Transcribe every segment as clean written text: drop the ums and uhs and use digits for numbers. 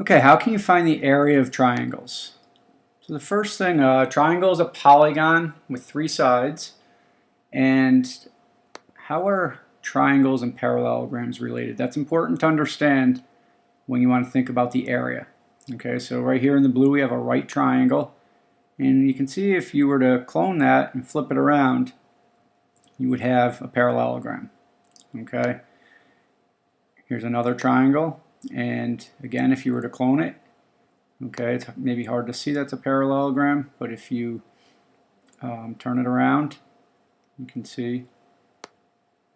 Okay, how can you find the area of triangles? So the first thing, a triangle is a polygon with three sides. And how are triangles and parallelograms related? That's important to understand when you want to think about the area. Okay, so right here in the blue we have a right triangle. And you can see if you were to clone that and flip it around, you would have a parallelogram. Okay, here's another triangle. And again, if you were to clone it, okay, it's maybe hard to see that's a parallelogram, but if you turn it around, you can see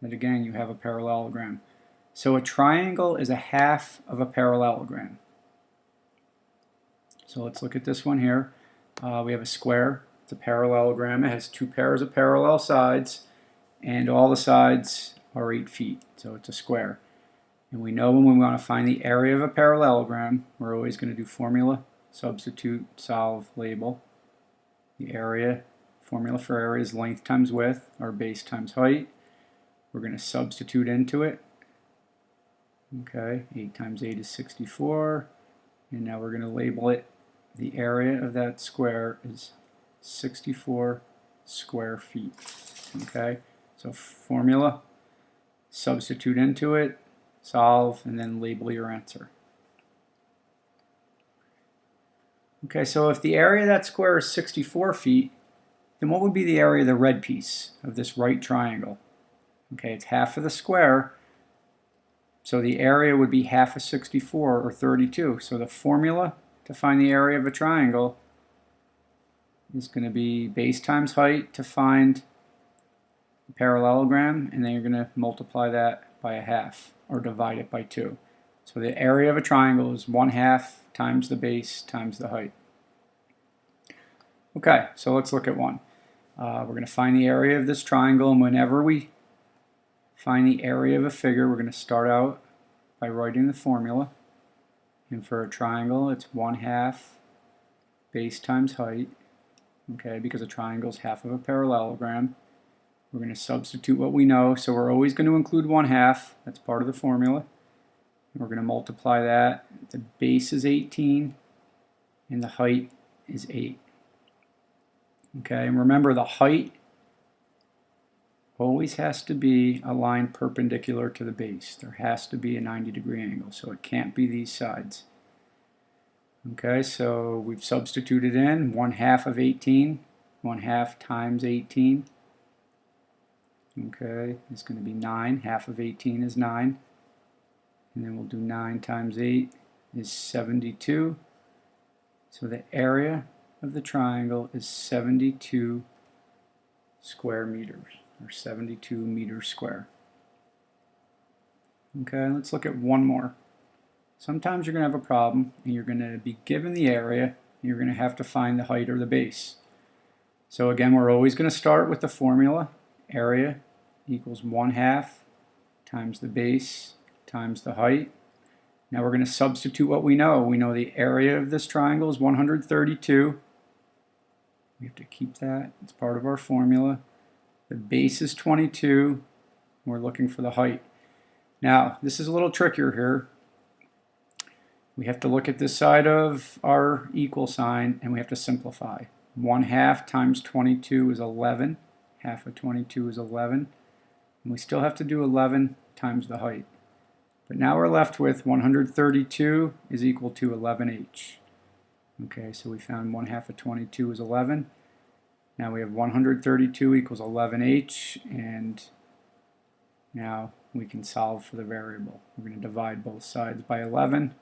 that again you have a parallelogram. So a triangle is a half of a parallelogram. So let's look at this one here. We have a square. It's a parallelogram. It has two pairs of parallel sides, and all the sides are 8 feet. So it's a square. And we know when we want to find the area of a parallelogram, we're always going to do formula, substitute, solve, label. The area, formula for area is length times width, or base times height. We're going to substitute into it. Okay, 8 times 8 is 64. And now we're going to label it. The area of that square is 64 square feet. Okay, so formula, substitute into it, solve, and then label your answer. Okay, so if the area of that square is 64 feet, then what would be the area of the red piece of this right triangle? Okay, it's half of the square, so the area would be half of 64, or 32. So the formula to find the area of a triangle is going to be base times height to find the parallelogram, and then you're going to multiply that by a half, or divide it by 2. So the area of a triangle is 1/2 times the base times the height. Okay, so let's look at one. We're going to find the area of this triangle, and whenever we find the area of a figure, we're going to start out by writing the formula. And for a triangle, it's 1/2 base times height. Okay, because a triangle is half of a parallelogram. We're going to substitute what we know, so we're always going to include 1/2. That's part of the formula. And we're going to multiply that. The base is 18, and the height is 8. Okay, and remember the height always has to be a line perpendicular to the base. There has to be a 90-degree angle, so it can't be these sides. Okay, so we've substituted in 1/2 of 18, 1/2 times 18. Okay, it's going to be 9. Half of 18 is 9. And then we'll do 9 times 8 is 72. So the area of the triangle is 72 square meters, or 72 meters square. Okay, let's look at one more. Sometimes you're going to have a problem, and you're going to be given the area, and you're going to have to find the height or the base. So again, we're always going to start with the formula. Area equals 1/2 times the base times the height. Now we're going to substitute what we know. We know the area of this triangle is 132. We have to keep that. It's part of our formula. The base is 22. We're looking for the height. Now, this is a little trickier here. We have to look at this side of our equal sign, and we have to simplify. 1/2 times 22 is 11. Half of 22 is 11. And we still have to do 11 times the height. But now we're left with 132 is equal to 11h. Okay, so we found 1/2 of 22 is 11. Now we have 132 equals 11h, and now we can solve for the variable. We're going to divide both sides by 11.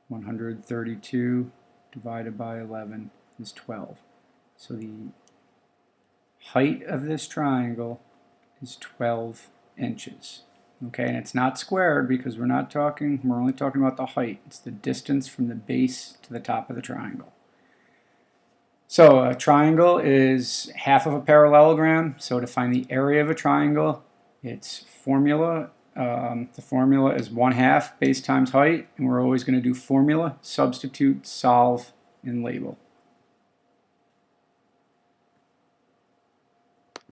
132 divided by 11 is 12. So the height of this triangle is 12 inches. Okay, and it's not squared because we're only talking about the height. It's the distance from the base to the top of the triangle. So a triangle is half of a parallelogram. So to find the area of a triangle, it's formula. The formula is 1/2 base times height, and we're always going to do formula, substitute, solve, and label.